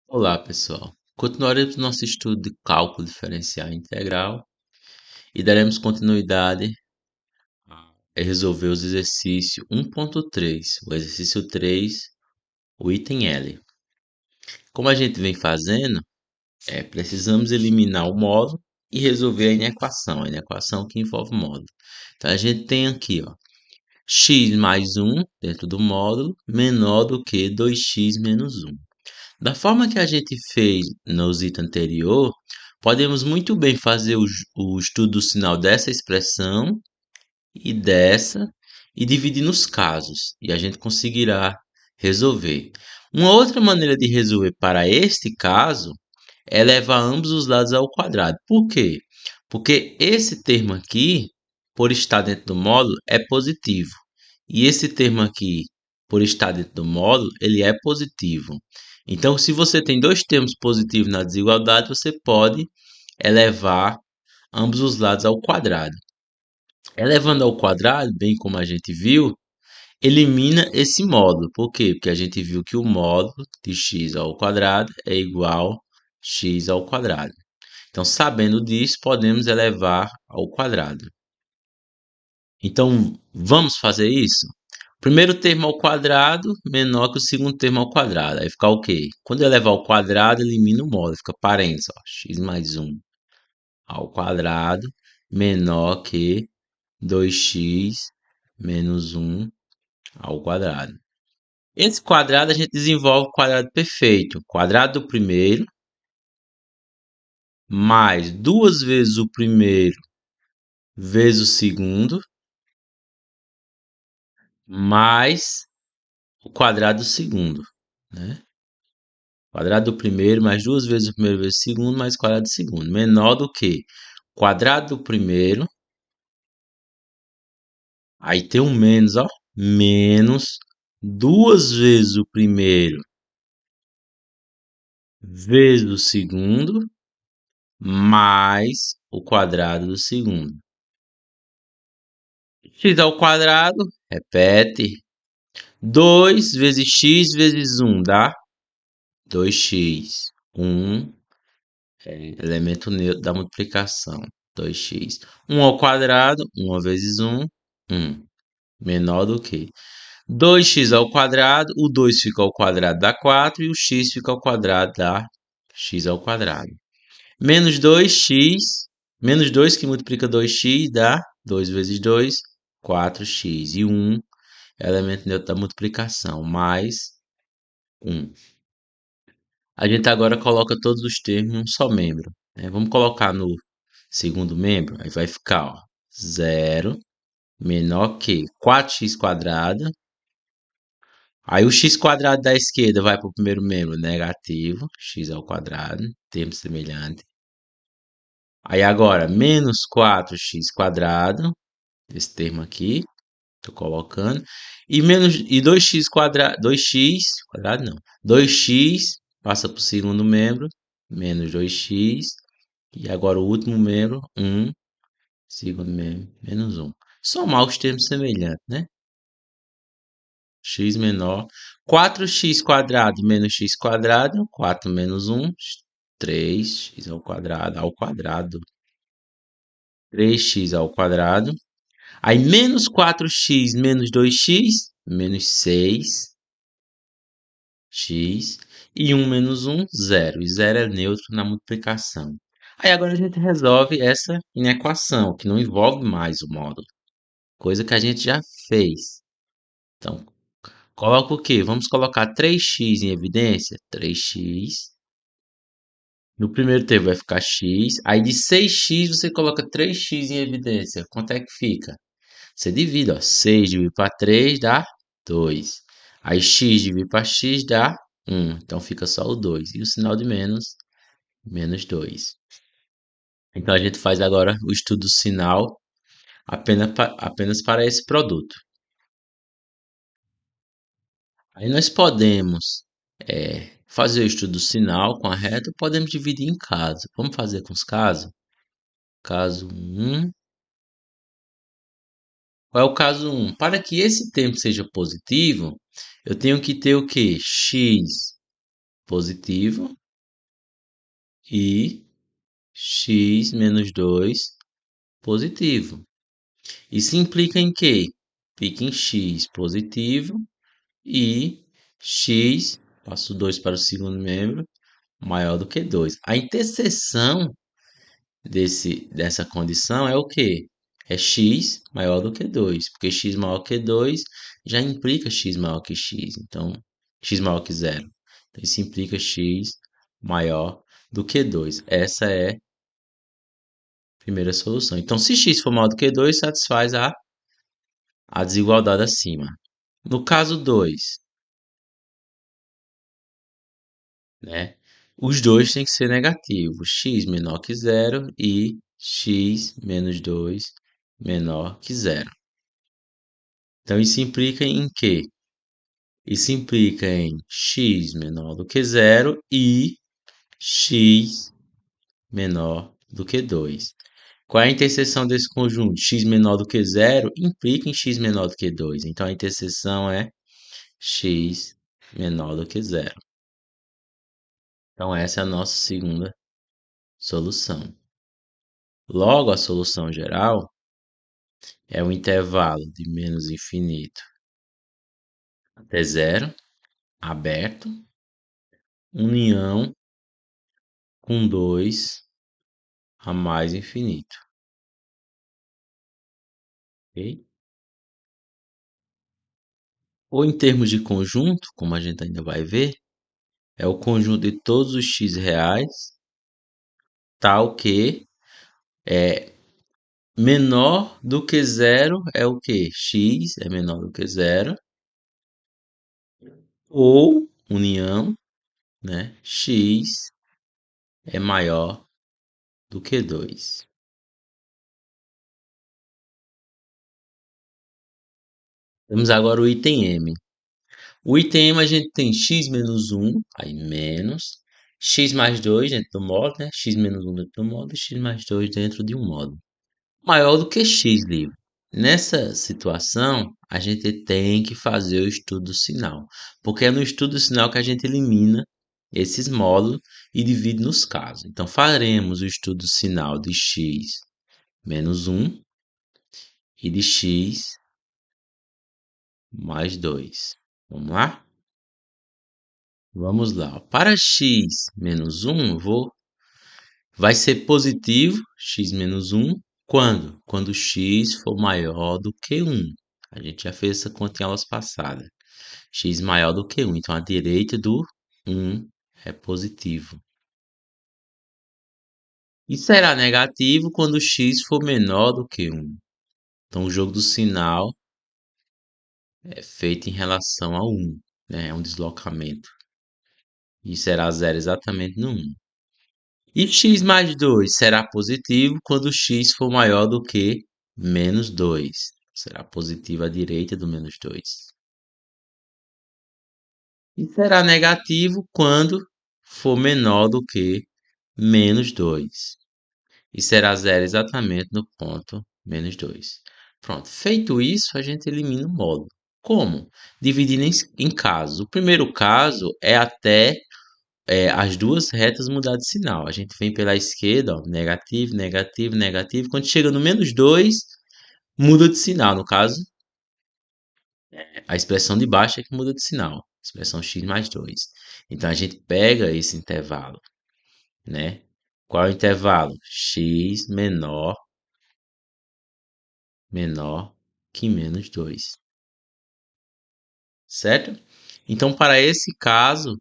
Olá, pessoal. Continuaremos nosso estudo de cálculo diferencial integral e daremos continuidade a resolver os exercícios 1.3, o exercício 3, o item L. Como a gente vem fazendo, precisamos eliminar o módulo e resolver a inequação que envolve o módulo. Então, a gente tem aqui, ó, x mais 1 dentro do módulo menor do que 2x menos 1. Da forma que a gente fez nos itens anterior, podemos muito bem fazer o estudo do sinal dessa expressão e dessa e dividir nos casos, e a gente conseguirá resolver. Uma outra maneira de resolver para este caso é levar ambos os lados ao quadrado. Por quê? Porque esse termo aqui, por estar dentro do módulo, é positivo. E esse termo aqui, por estar dentro do módulo, ele é positivo. Então, se você tem dois termos positivos na desigualdade, você pode elevar ambos os lados ao quadrado. Elevando ao quadrado, bem como a gente viu, elimina esse módulo. Por quê? Porque a gente viu que o módulo de x ao quadrado é igual a x ao quadrado. Então, sabendo disso, podemos elevar ao quadrado. Então, vamos fazer isso? Primeiro termo ao quadrado menor que o segundo termo ao quadrado. Aí fica o quê? Quando eu levar ao quadrado, elimina o módulo. Fica parênteses, ó, x mais 1 ao quadrado menor que 2x menos 1 ao quadrado. Esse quadrado a gente desenvolve o quadrado perfeito. Quadrado do primeiro mais duas vezes o primeiro vezes o segundo mais o quadrado do segundo, né? Quadrado do primeiro mais duas vezes o primeiro vezes o segundo mais o quadrado do segundo. Menor do que quadrado do primeiro. Aí tem um menos, ó. Menos duas vezes o primeiro vezes o segundo mais o quadrado do segundo. X ao quadrado, repete. 2 vezes x vezes 1 dá 2x. 1 elemento neutro da multiplicação. 2x. 1 ao quadrado, 1 vezes 1, 1. Menor do que 2x ao quadrado, o 2 fica ao quadrado dá 4 e o x fica ao quadrado dá x ao quadrado. Menos 2x, menos 2 que multiplica 2x dá 2 vezes 2, 4x. E 1 é elemento neutro da multiplicação, mais 1. A gente agora coloca todos os termos em um só membro, né? Vamos colocar no segundo membro, aí vai ficar, ó, 0 menor que 4x quadrado. Aí o x quadrado da esquerda vai para o primeiro membro, negativo, x ao quadrado, termo semelhante. Aí agora, menos 4x quadrado, esse termo aqui, estou colocando, e menos e 2x quadrado, 2x quadrado não, 2x passa para o segundo membro, menos 2x, e agora o último membro, 1, segundo membro, menos 1. Somar os termos semelhantes, né? X menor, 4x quadrado menos x quadrado, 4 menos 1, 3x ao quadrado, 3x ao quadrado. Aí, menos 4x menos 2x, menos 6x. E 1 menos 1, 0. E 0 é neutro na multiplicação. Aí, agora a gente resolve essa inequação, que não envolve mais o módulo. Coisa que a gente já fez. Então, coloca o quê? Vamos colocar 3x em evidência. 3x. No primeiro termo vai ficar x. Aí, de 6x, você coloca 3x em evidência. Quanto é que fica? Você divide, ó. 6 dividido para 3 dá 2. Aí x dividido para x dá 1. Então fica só o 2. E o sinal de menos, menos 2. Então a gente faz agora o estudo do sinal apenas para esse produto. Aí nós podemos fazer o estudo do sinal com a reta, podemos dividir em casos. Vamos fazer com os casos? Caso 1. Qual é o caso 1? Para que esse tempo seja positivo, eu tenho que ter o quê? X positivo e x menos 2 positivo. Isso implica em quê? Implica em x positivo e x, passo 2 para o segundo membro, maior do que 2. A interseção dessa condição é o quê? É x maior do que 2, porque x maior que 2 já implica x maior que x, então x maior que zero. Então, isso implica x maior do que 2. Essa é a primeira solução. Então, se x for maior do que 2, satisfaz a desigualdade acima. No caso 2, né? Os dois têm que ser negativos, x menor que zero e x menos 2 menor que zero. Então, isso implica em quê? Isso implica em x menor do que zero e x menor do que 2. Qual é a interseção desse conjunto? X menor do que zero implica em x menor do que 2. Então, a interseção é x menor do que zero. Então, essa é a nossa segunda solução. Logo, a solução geral é o intervalo de menos infinito até zero, aberto, união com 2 a mais infinito. Ok? Ou em termos de conjunto, como a gente ainda vai ver, é o conjunto de todos os x reais, tal que é menor do que zero é o que? X é menor do que zero, ou união, né? X é maior do que 2. Temos agora o item M. O item M a gente tem x menos 1, aí menos, x mais 2 dentro do módulo, né? X menos 1 dentro do módulo e x mais 2 dentro de um módulo. Maior do que x livre. Nessa situação, a gente tem que fazer o estudo do sinal, porque é no estudo do sinal que a gente elimina esses módulos e divide nos casos. Então, faremos o estudo do sinal de x menos 1 e de x mais 2. Vamos lá? Vamos lá. Para x menos 1, vai ser positivo x menos 1 quando? Quando x for maior do que 1. A gente já fez essa conta em aulas passadas. X maior do que 1. Então, a direita do 1 é positivo. E será negativo quando x for menor do que 1. Então, o jogo do sinal é feito em relação a 1. Né? É um deslocamento. E será zero exatamente no 1. E x mais 2 será positivo quando x for maior do que menos 2. Será positivo à direita do menos 2. E será negativo quando for menor do que menos 2. E será zero exatamente no ponto menos 2. Pronto, feito isso, a gente elimina o módulo. Como? Dividindo em casos. O primeiro caso é até as duas retas mudar de sinal. A gente vem pela esquerda, ó, negativo, negativo, negativo. Quando chega no menos 2, muda de sinal. No caso, a expressão de baixo é que muda de sinal. Expressão x mais 2. Então, a gente pega esse intervalo, né? Qual é o intervalo? X menor que menos 2. Certo? Então, para esse caso,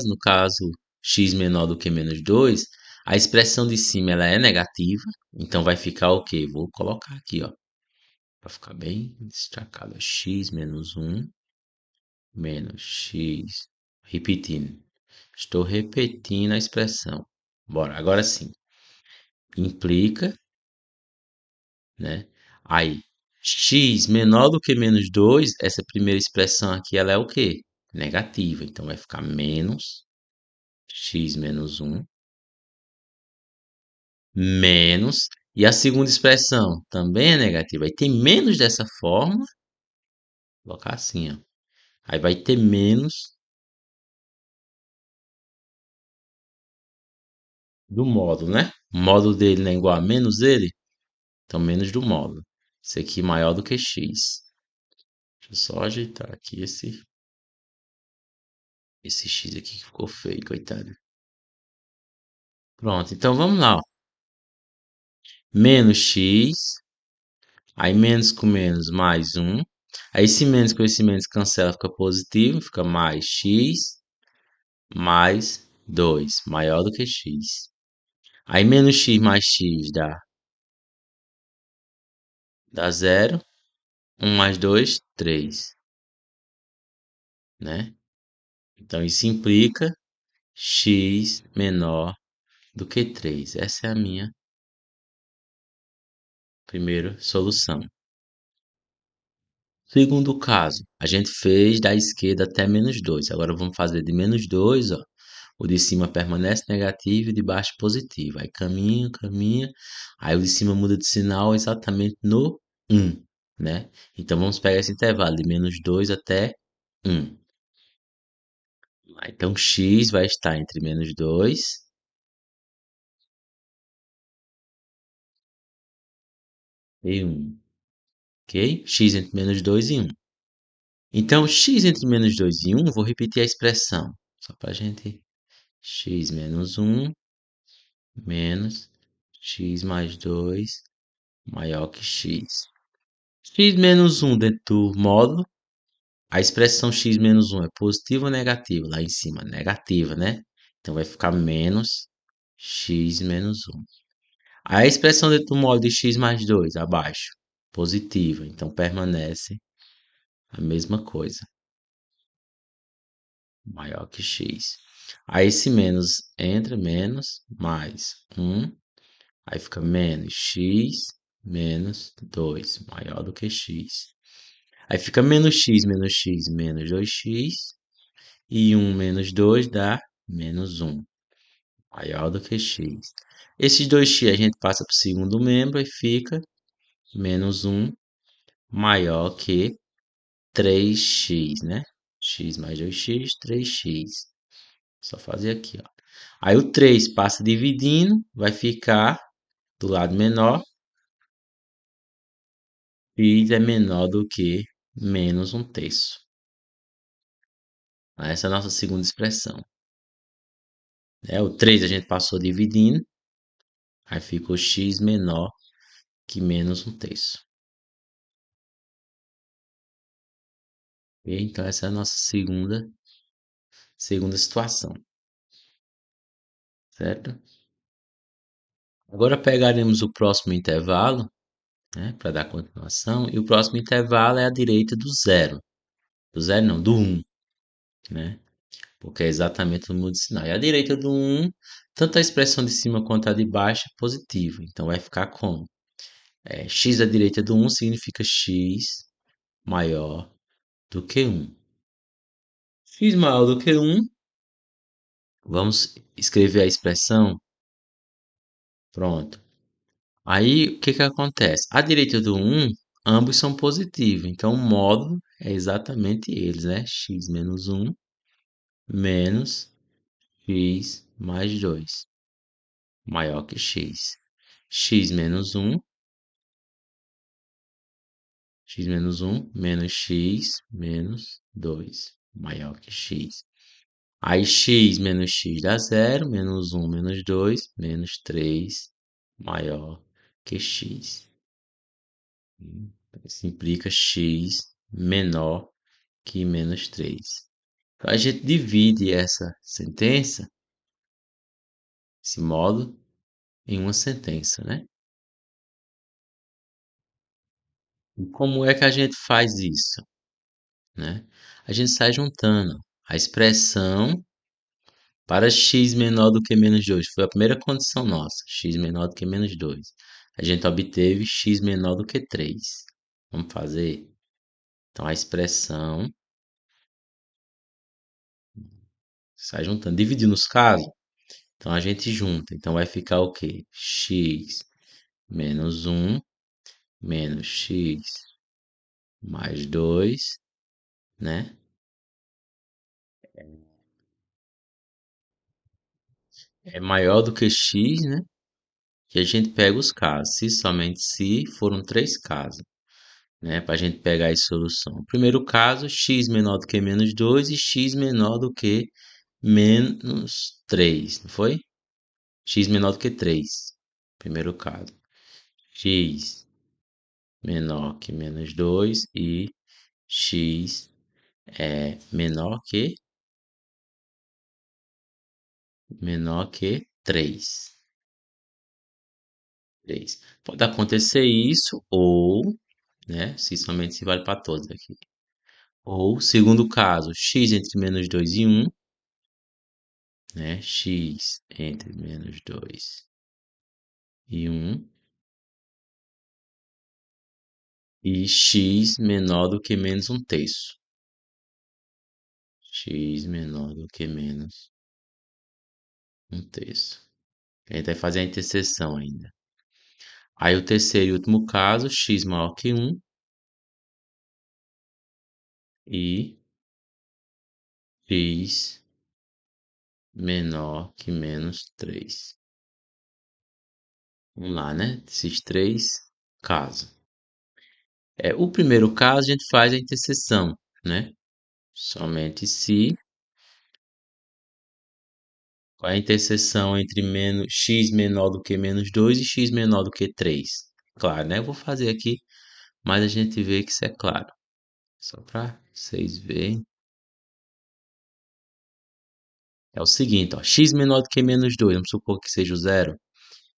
no caso x menor do que menos 2, a expressão de cima ela é negativa, então vai ficar o quê? Vou colocar aqui, ó, para ficar bem destacado, x menos 1 menos x, repetindo. Estou repetindo a expressão. Bora, agora sim. Implica, né? Aí, x menor do que menos 2, essa primeira expressão aqui, ela é o quê? Negativa. Então, vai ficar menos x menos 1 menos. E a segunda expressão também é negativa. Aí tem menos dessa forma, vou colocar assim, ó. Aí vai ter menos do módulo, né? O módulo dele não é igual a menos dele, então menos do módulo. Isso aqui maior do que x. Deixa eu só ajeitar aqui esse x aqui que ficou feio, coitado. Pronto, então vamos lá, ó. Menos x, aí menos com menos mais um. Aí esse menos com esse menos cancela, fica positivo, fica mais x mais 2, maior do que x. Aí menos x mais x dá 0. 1 mais 2, 3, né? Então isso implica x menor do que 3. Essa é a minha primeira solução. Segundo caso, a gente fez da esquerda até menos 2. Agora vamos fazer de menos 2, ó. O de cima permanece negativo e o de baixo positivo. Aí caminha, caminha. Aí o de cima muda de sinal exatamente no 1, né? Então vamos pegar esse intervalo de menos 2 até 1. Então x vai estar entre menos 2 e 1. Ok? X entre menos 2 e 1. Então, x entre menos 2 e 1, vou repetir a expressão. Só para a gente. X menos 1 menos x mais 2 maior que x. X menos 1 dentro do módulo. A expressão x menos 1 é positiva ou negativa? Lá em cima, negativa, né? Então vai ficar menos x menos 1. A expressão dentro do módulo de x mais 2, abaixo, positiva. Então permanece a mesma coisa, maior que x. Aí esse menos entra, menos, mais 1. Aí fica menos x menos 2, maior do que x. Aí fica menos x, menos 2x. E 1 menos 2 dá menos 1, maior do que x. Esses 2x a gente passa para o segundo membro e fica menos 1, maior que 3x, né? X mais 2x, 3x. Só fazer aqui, ó. Aí o 3 passa dividindo, vai ficar do lado menor. X é menor do que menos 1/3. Essa é a nossa segunda expressão. O 3 a gente passou dividindo, aí ficou x menor que menos 1/3. Então essa é a nossa segunda situação, certo? Agora pegaremos o próximo intervalo, né, para dar continuação, e o próximo intervalo é à direita do zero. Do zero não, do 1, né? Porque é exatamente o número de sinal. E à direita do 1, tanto a expressão de cima quanto a de baixo é positiva. Então vai ficar como? X à direita do 1 significa x maior do que 1. X maior do que 1, vamos escrever a expressão. Pronto. Aí, o que que acontece? À direita do 1, ambos são positivos. Então, o módulo é exatamente eles, né? X menos 1 menos x mais 2, maior que x. X menos 1, x menos 1 menos x menos 2, maior que x. Aí, x menos x dá 0, menos 1 menos 2, menos 3, maior que x. Isso implica x menor que menos 3. Então, a gente divide essa sentença, esse módulo, em uma sentença, né? E como é que a gente faz isso, né? A gente sai juntando a expressão para x menor do que menos 2. Foi a primeira condição nossa, x menor do que menos 2. A gente obteve x menor do que 3. Vamos fazer? Então, a expressão sai juntando, dividindo os casos. Então, a gente junta. Então, vai ficar o quê? X menos 1 menos x mais 2, né? É maior do que x, né? E a gente pega os casos. Se somente se foram três casos, né? Para a gente pegar a solução. Primeiro caso, x menor do que menos 2 e x menor do que menos 3, não foi? X menor do que 3. Primeiro caso. X menor que menos 2 e x é menor que 3. 3. Pode acontecer isso ou, né, se somente se vale para todos aqui. Ou, segundo caso, x entre menos 2 e 1, né, x entre menos 2 e 1, e x menor do que menos um terço. X menor do que menos um terço. A gente vai fazer a interseção ainda. Aí o terceiro e último caso, x maior que 1 e x menor que menos 3. Vamos lá, né? Esses três casos. O primeiro caso a gente faz a interseção, né? Somente se. Qual é a interseção entre x menor do que menos 2 e x menor do que 3? Claro, né? Eu vou fazer aqui, mas a gente vê que isso é claro. Só para vocês verem. É o seguinte, ó, x menor do que menos 2, vamos supor que seja o zero.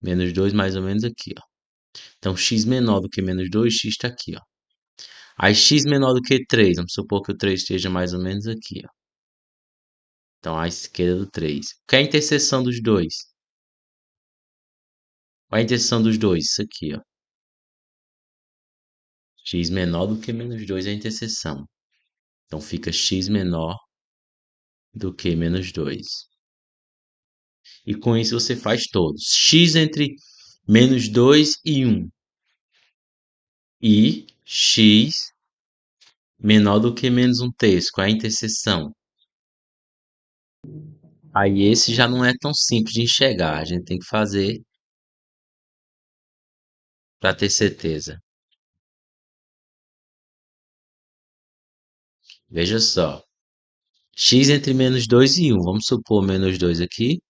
Menos 2 mais ou menos aqui, ó. Então, x menor do que menos 2, x está aqui, ó. Aí, x menor do que 3, vamos supor que o 3 esteja mais ou menos aqui, ó. Então, à esquerda do 3. Qual é a interseção dos dois? Qual é a interseção dos dois? Isso aqui, ó. X menor do que menos 2 é a interseção. Então, fica x menor do que menos 2. E com isso você faz todos. X entre menos 2 e 1. E x menor do que menos um terço. Qual é a interseção? Aí esse já não é tão simples de enxergar. A gente tem que fazer para ter certeza. Veja só. X entre menos 2 e 1. Vamos supor menos 2 aqui.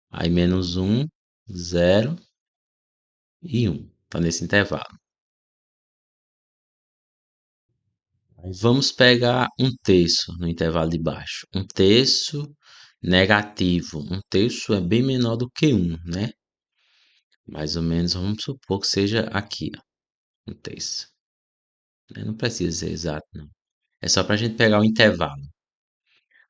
Aí menos 1, 0 e 1. Está nesse intervalo. Aí vamos pegar um terço no intervalo de baixo. Um terço negativo. Um terço é bem menor do que 1, né? Mais ou menos, vamos supor que seja aqui, ó, um terço. Não precisa ser exato, não. É só para a gente pegar o intervalo.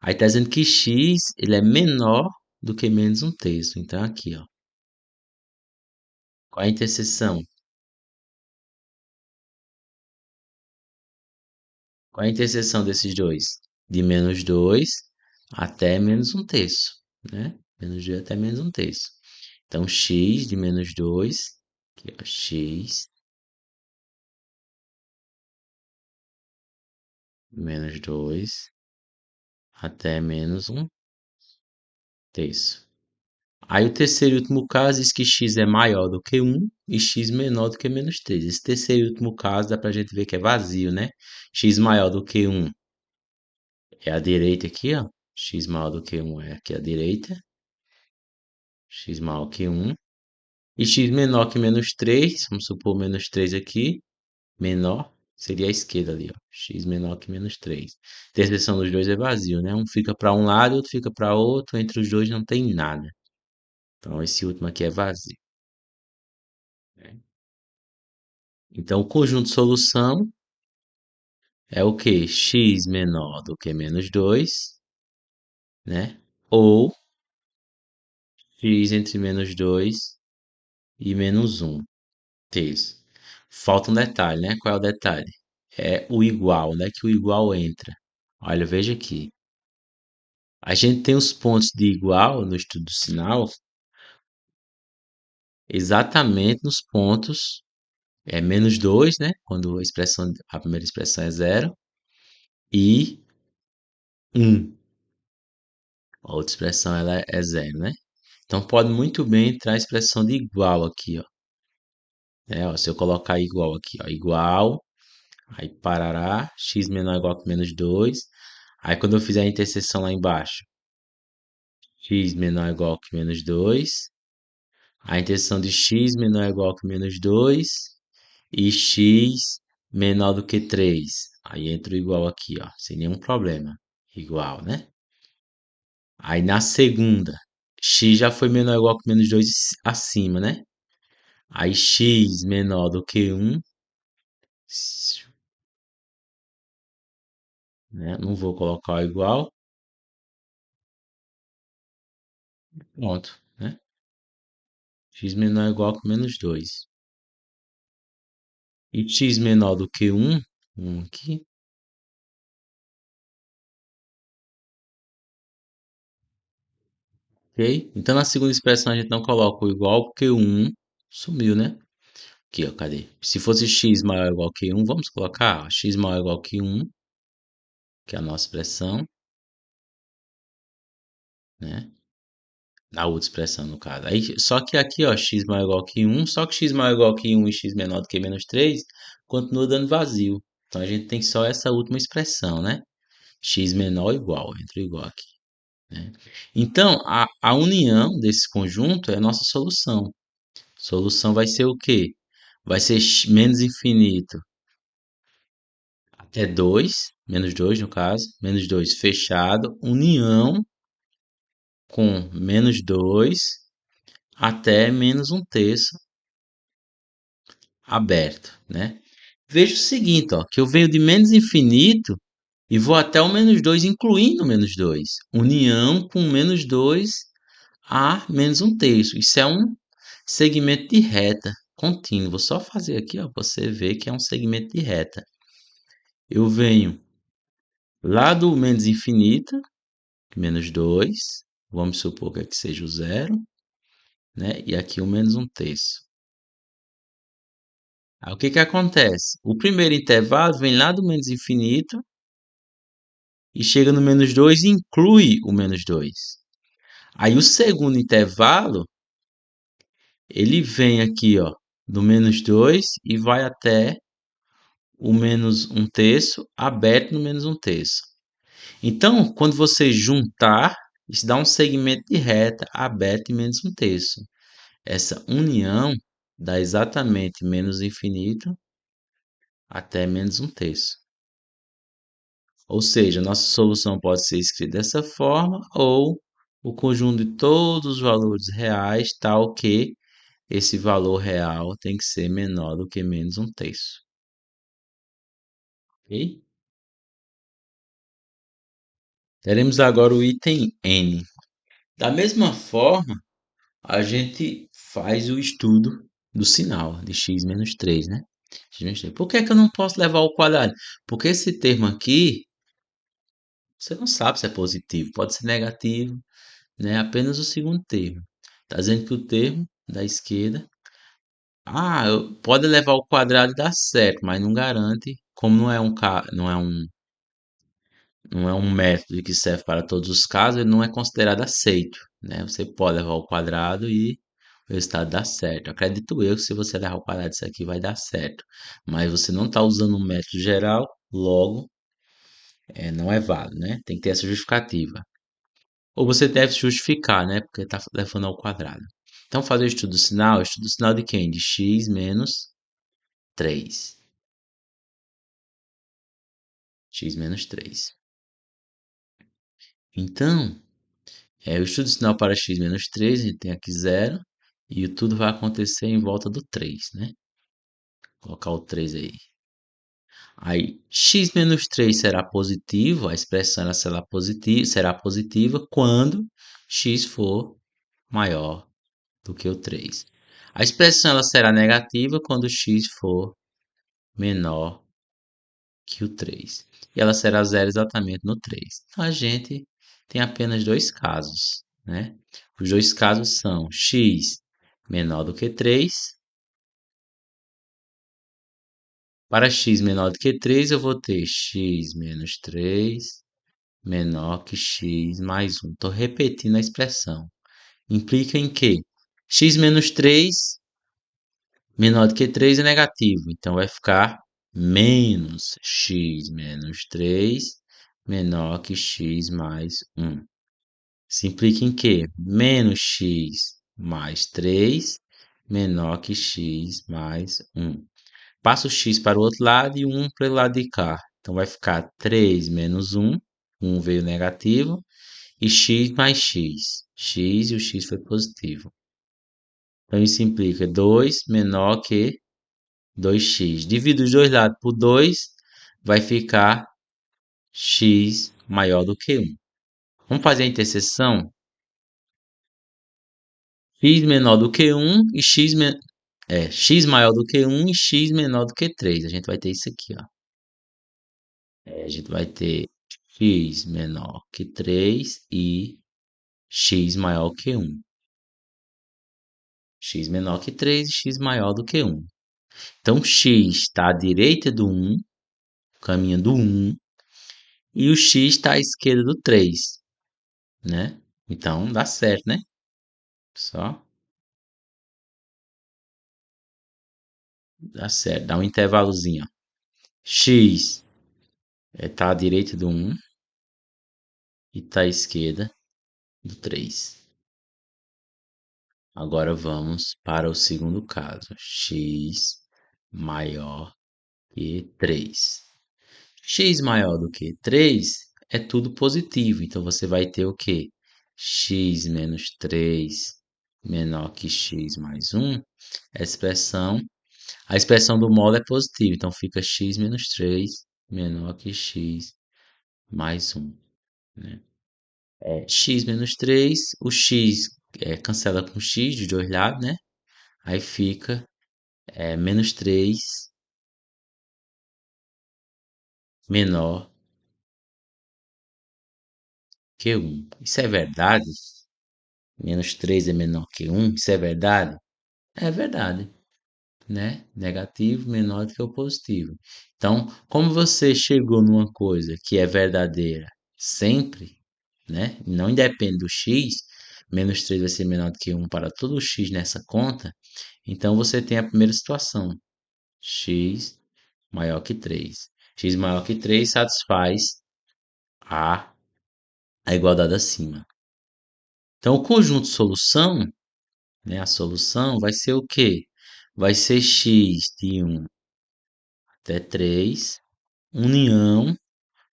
Aí está dizendo que x ele é menor do que menos um terço. Então, aqui, ó. Qual é a interseção? Qual é a interseção desses dois? De menos 2 até menos um terço, né? Menos 2 até menos um terço. Então, x de menos 2, aqui, ó, x menos 2 até menos um terço. Aí o terceiro e último caso diz que x é maior do que 1 e x menor do que menos 3. Esse terceiro e último caso dá pra gente ver que é vazio, né? X maior do que 1 é a direita aqui, ó. X maior do que 1 é aqui a direita. X maior que 1. E x menor que menos 3, vamos supor menos 3 aqui. Menor seria a esquerda ali, ó. X menor que menos 3. A interseção dos dois é vazio, né? Um fica para um lado, outro fica para outro. Entre os dois não tem nada. Então esse último aqui é vazio, né? Então, o conjunto de solução é o que? X menor do que menos 2, né? Ou x entre menos 2 e menos um terço. Falta um detalhe, né? Qual é o detalhe? É o igual, né? Que o igual entra. Olha, veja aqui. A gente tem os pontos de igual no estudo do sinal exatamente nos pontos menos 2, né? Quando a primeira expressão é zero. E 1. A outra expressão ela é zero, né? Então pode muito bem entrar a expressão de igual aqui, ó. Ó, se eu colocar igual aqui, ó, igual, aí parará, x menor ou igual que menos 2. Aí quando eu fizer a interseção lá embaixo, x menor ou igual que menos 2. A interseção de x menor ou igual que menos 2 e x menor do que 3. Aí entra o igual aqui, ó, sem nenhum problema. Igual, né? Aí na segunda, x já foi menor ou igual que menos 2 acima, né? Aí x menor do que 1, né? Não vou colocar o igual. Pronto, né? X menor ou igual que menos 2. E x menor do que 1, 1 aqui. Ok? Então na segunda expressão a gente não coloca o igual porque o 1 sumiu, né? Aqui, ó, cadê? Se fosse x maior ou igual que 1, vamos colocar ó, x maior ou igual que 1, que é a nossa expressão, né? Na outra expressão, no caso. Aí, só que aqui, ó, x maior ou igual que 1, só que x maior ou igual que 1 e x menor do que menos 3 continua dando vazio. Então a gente tem só essa última expressão, né? X menor ou igual, entre o igual aqui, né? Então, a união desse conjunto é a nossa solução. Solução vai ser o quê? Vai ser menos infinito até 2, menos 2 no caso, menos 2 fechado, união com menos 2 até menos um terço aberto, né? Veja o seguinte, ó, que eu venho de menos infinito e vou até o menos 2, incluindo o menos 2. União com menos 2 a menos um terço. Isso é um segmento de reta contínuo. Vou só fazer aqui, ó, você vê que é um segmento de reta. Eu venho lá do menos infinito, menos 2, vamos supor que aqui seja o zero, né? E aqui o menos um terço. Aí o que que acontece? O primeiro intervalo vem lá do menos infinito e chega no menos 2 e inclui o menos 2. Aí o segundo intervalo, ele vem aqui, ó, do menos 2 e vai até o menos um terço, aberto no menos um terço. Então, quando você juntar, isso dá um segmento de reta aberto em menos um terço. Essa união dá exatamente menos infinito até menos um terço. Ou seja, nossa solução pode ser escrita dessa forma, ou o conjunto de todos os valores reais, tal que esse valor real tem que ser menor do que menos um terço. Ok? Teremos agora o item N. Da mesma forma, a gente faz o estudo do sinal de x menos 3, né? X menos 3. Por que é que eu não posso levar ao quadrado? Porque esse termo aqui, você não sabe se é positivo, pode ser negativo, né? Apenas o segundo termo. Está dizendo que o termo da esquerda, pode levar ao quadrado e dar certo, mas não garante, como não é um método que serve para todos os casos, ele não é considerado aceito, né? Você pode levar ao quadrado e o resultado dá certo. Acredito eu que se você levar ao quadrado isso aqui vai dar certo, mas você não está usando um método geral, logo não é válido, né? Tem que ter essa justificativa. Ou você deve justificar, né? Porque está levando ao quadrado. Então, fazer o estudo do sinal de quem? De x menos 3. X menos 3. Então, o estudo do sinal para x menos 3, a gente tem aqui zero, e tudo vai acontecer em volta do 3, né? Vou colocar o 3 aí. Aí, x menos 3 será positivo, a expressão ela será positiva quando x for maior do que o 3. A expressão ela será negativa quando x for menor que o 3. E ela será zero exatamente no 3. Então a gente tem apenas dois casos, né? Os dois casos são x menor do que 3. Para x menor do que 3, eu vou ter x menos 3 menor que x mais um. Estou repetindo a expressão. Implica em que x menos 3 menor do que 3 é negativo. Então vai ficar menos x menos 3 menor que x mais um. Isso implica em que menos x mais 3 menor que x mais um. Passa o x para o outro lado e o 1 para o lado de cá. Então vai ficar 3 menos um veio negativo, e x mais x. X e o x foi positivo. Então isso implica 2 menor que 2x. Divide os dois lados por 2, vai ficar x maior do que 1. Vamos fazer a interseção? X menor do que 1 e x maior do que 1 e x menor do que 3. A gente vai ter isso aqui, ó. A gente vai ter x menor que 3 e x maior que 1. X menor que 3 e x maior do que 1. Então, x está à direita do 1, caminho do 1, e o x está à esquerda do 3, né? Então, dá certo, né? Só dá certo, dá um intervalozinho, ó. X está à direita do 1 e está à esquerda do 3. Agora vamos para o segundo caso. X maior que 3. X maior do que 3 é tudo positivo. Então, você vai ter o quê? X menos 3 menor que x mais 1. A expressão do módulo é positiva. Então, fica x menos 3 menor que x mais 1. Né? X menos 3, o x cancela com x de dois lados, né? Aí fica menos 3 menor que 1. Isso é verdade? Menos 3 é menor que 1? Isso é verdade? É verdade, né? Negativo menor do que o positivo. Então, como você chegou numa coisa que é verdadeira sempre, né? Não independe do x, menos 3 vai ser menor do que 1 para todo x nessa conta. Então, você tem a primeira situação, x maior que 3. X maior que 3 satisfaz a, a igualdade acima. Então, o conjunto solução, né, a solução vai ser o quê? Vai ser x de 1 até 3, união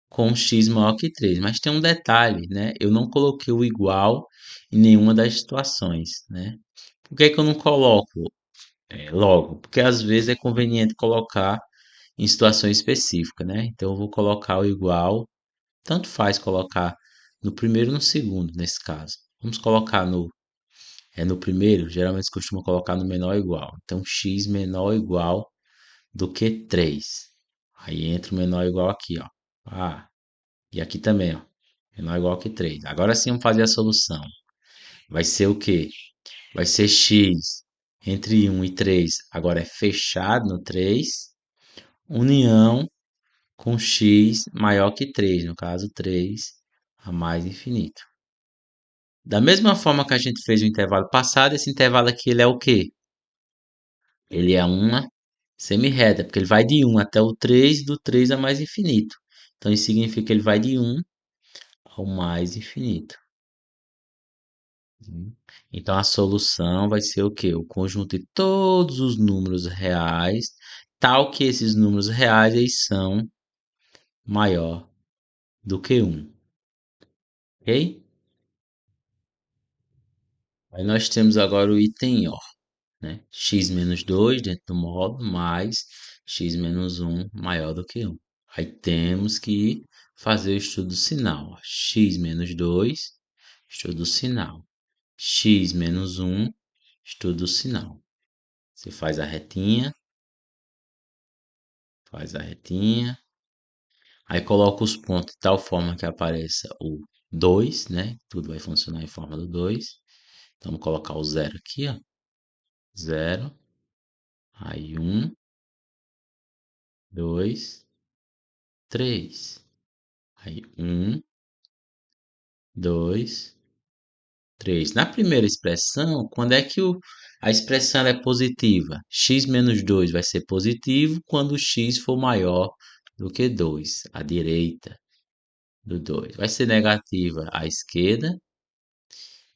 com x maior que 3. Mas tem um detalhe, né? Eu não coloquei o igual em nenhuma das situações, né? Por que que eu não coloco logo? Porque às vezes é conveniente colocar em situações específicas, né? Então eu vou colocar o igual, tanto faz colocar no primeiro ou no segundo, nesse caso. Vamos colocar no primeiro, geralmente se costuma colocar no menor ou igual. Então x menor ou igual do que 3. Aí entra o menor ou igual aqui, ó. Ah, e aqui também, ó. Menor ou igual que 3. Agora sim vamos fazer a solução. Vai ser o quê? Vai ser x entre 1 e 3. Agora é fechado no 3. União com x maior que 3. No caso, 3 a mais infinito. Da mesma forma que a gente fez o intervalo passado, esse intervalo aqui ele é o quê? Ele é uma semi-reta, porque ele vai de 1 até o 3, do 3 a mais infinito. Então, isso significa que ele vai de 1 ao mais infinito. Então, a solução vai ser o quê? O conjunto de todos os números reais, tal que esses números reais eles são maior do que 1. Ok? Aí nós temos agora o item O, né? X menos 2 dentro do módulo, mais x menos 1 maior do que 1. Aí temos que fazer o estudo do sinal. Ó. X menos 2, estudo do sinal. X menos 1, estudo do sinal. Você faz a retinha, aí coloca os pontos de tal forma que apareça o 2, né? Tudo vai funcionar em forma do 2. Então, vamos colocar o zero aqui, ó. 0, aí 1, 2, 3. Aí 1, 2, 3. Na primeira expressão, quando é que a expressão é positiva? X menos 2 vai ser positivo quando x for maior do que 2, à direita do 2. Vai ser negativa à esquerda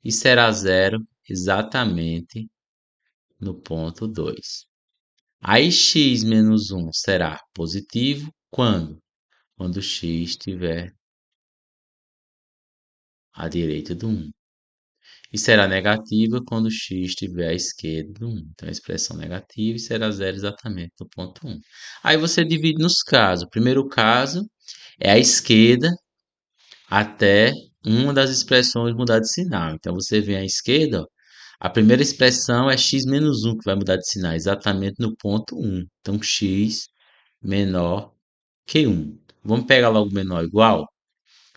e será zero exatamente no ponto 2. Aí x menos 1 será positivo quando? Quando x estiver à direita do 1. E será negativa quando x estiver à esquerda do 1. Então, a expressão negativa será zero exatamente no ponto 1. Aí você divide nos casos. O primeiro caso é a esquerda até uma das expressões mudar de sinal. Então, você vem à esquerda, ó, a primeira expressão é x menos 1 que vai mudar de sinal, exatamente no ponto 1. Então, x menor que 1. Vamos pegar logo menor ou igual?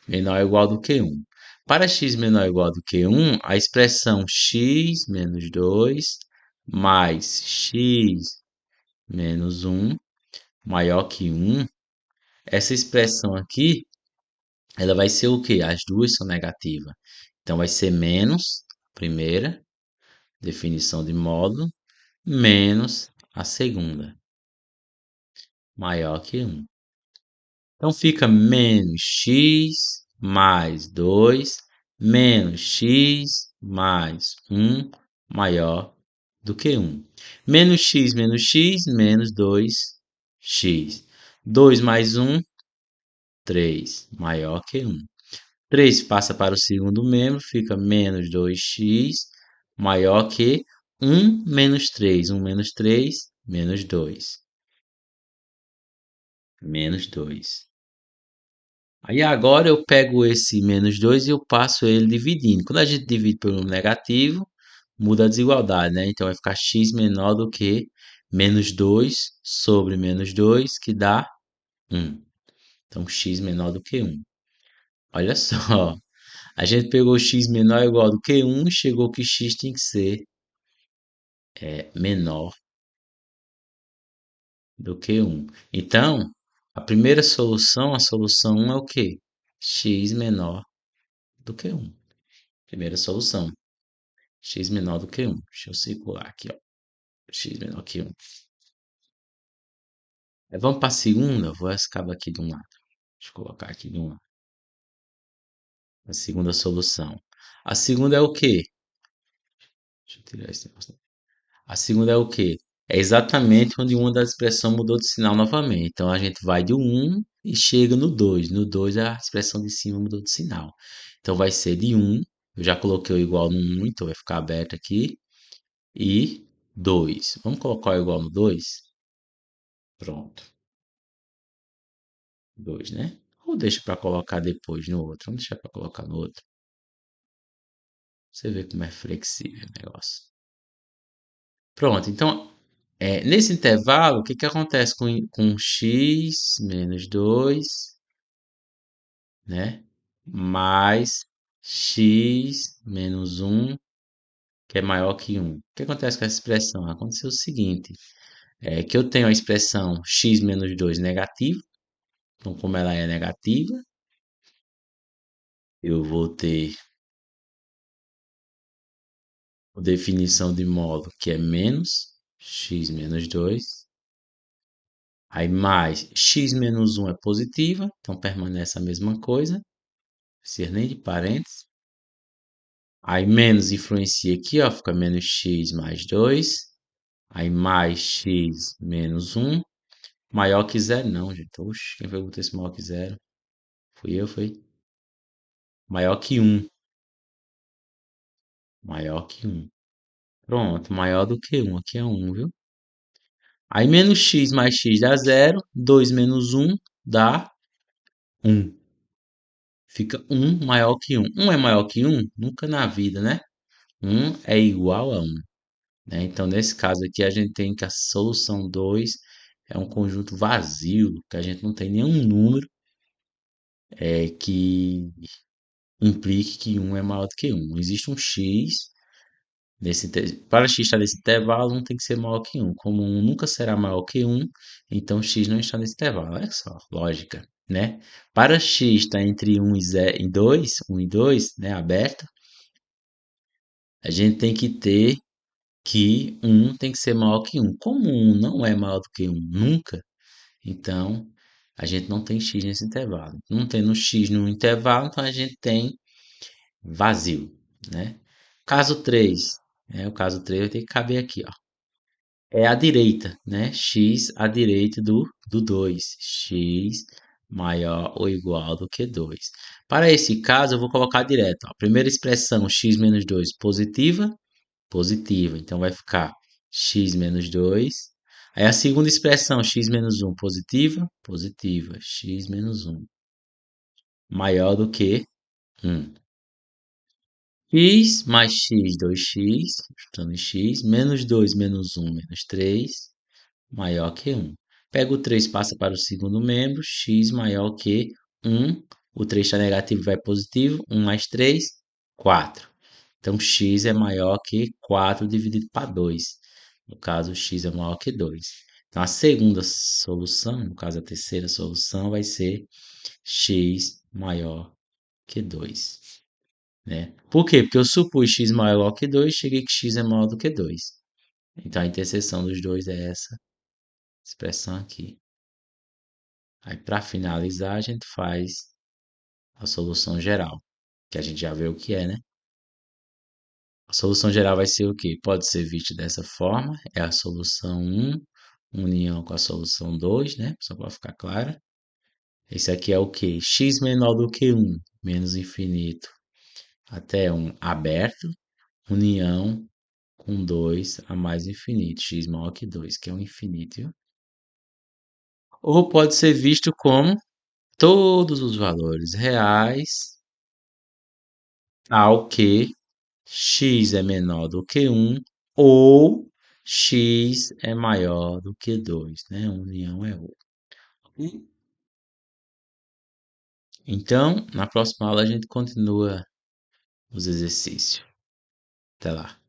Menor ou igual do que 1. Para x menor ou igual do que 1, a expressão x menos 2 mais x menos 1 maior que 1, essa expressão aqui, ela vai ser o quê? As duas são negativas. Então, vai ser menos, primeira, definição de módulo, menos a segunda, maior que 1. Então, fica menos x mais 2 menos x mais 1 maior do que 1. Menos x, menos 2x. 2 mais 1, 3, maior que 1. 3 passa para o segundo membro, fica menos 2x, maior que 1 menos 3. 1 menos 3, menos 2. Menos 2. Aí agora eu pego esse menos 2 e eu passo ele dividindo. Quando a gente divide por um negativo, muda a desigualdade, né? Então vai ficar x menor do que menos 2 sobre menos 2, que dá 1. Então x menor do que 1. Olha só, a gente pegou x menor ou igual do que 1 e chegou que x tem que ser menor do que 1. Então, a primeira solução, a solução 1 é o quê? X menor do que 1. Primeira solução. X menor do que 1. Deixa eu circular aqui, ó. X menor que 1. Vamos para a segunda. Vou escavar aqui de um lado. Deixa eu colocar aqui de um lado. A segunda solução. A segunda é o quê? Deixa eu tirar esse negócio. A segunda é o quê? É exatamente onde uma das expressões mudou de sinal novamente. Então, a gente vai do 1 e chega no 2. No 2, a expressão de cima mudou de sinal. Então, vai ser de 1. Eu já coloquei o igual no 1, então vai ficar aberto aqui. E 2. Vamos colocar o igual no 2? Pronto. 2, né? Ou deixa para colocar depois no outro? Vamos deixar para colocar no outro. Você vê como é flexível o negócio. Pronto, então, nesse intervalo, o que, que acontece com x menos 2, né? Mais x menos 1, que é maior que 1. O que acontece com essa expressão? Aconteceu o seguinte, que eu tenho a expressão x menos 2 negativa, então como ela é negativa, eu vou ter a definição de módulo que é menos x menos 2. Aí mais x menos 1 é positiva, então permanece a mesma coisa, não precisa nem de parênteses. Aí menos influencia aqui, ó, fica menos x mais 2. Aí mais x menos 1, maior que zero. Não, gente. Oxe, quem foi que botou esse maior que zero? Fui eu, foi? Maior que 1. Maior que 1. Pronto, maior do que 1. Aqui é 1, viu? Aí menos x mais x dá zero. 2 menos 1 dá 1. Fica 1 maior que 1. 1 é maior que 1? Nunca na vida, né? 1 é igual a 1. Né? Então, nesse caso aqui, a gente tem que a solução 2 é um conjunto vazio, que a gente não tem nenhum número que implique que 1 é maior do que 1. Existe um x, para x estar nesse intervalo, 1 tem que ser maior que 1. Como 1 nunca será maior que 1, então x não está nesse intervalo. Olha só, lógica. né? Para x está entre 1 e 2, 1 e 2, né, aberto, a gente tem que ter que 1 tem que ser maior que 1. Como 1 não é maior do que 1 nunca, então a gente não tem x nesse intervalo. Não tendo x no intervalo, então a gente tem vazio, né? Caso 3, o caso 3 vai ter que caber aqui, ó. É a direita, né? X à direita do 2. X maior ou igual do que 2. Para esse caso, eu vou colocar direto. Ó. A primeira expressão, x menos 2, positiva, positiva. Então, vai ficar x menos 2. Aí, a segunda expressão, x menos 1, positiva, positiva. X menos 1, maior do que 1. X mais x, 2x, juntando em x, menos 2 menos 1, menos 3, maior que 1. Pega o 3, passa para o segundo membro, x maior que 1. O 3 está negativo, vai positivo. 1 mais 3, 4. Então, x é maior que 4 dividido para 2. No caso, x é maior que 2. Então, a segunda solução, no caso, a terceira solução, vai ser x maior que 2. Né? Por quê? Porque eu supus x maior que 2, cheguei que x é maior do que 2. Então, a interseção dos dois é essa expressão aqui. Aí, para finalizar, a gente faz a solução geral, que a gente já vê o que é, né? A solução geral vai ser o quê? Pode ser vista dessa forma, é a solução 1, união com a solução 2, né? Só para ficar claro. Esse aqui é o quê? X menor do que 1, menos infinito, até 1 aberto, união com 2 a mais infinito, x maior que 2, que é o infinito. Viu? Ou pode ser visto como todos os valores reais ao que x é menor do que 1 ou x é maior do que 2, né? União é outra. Então, na próxima aula a gente continua os exercícios. Até lá.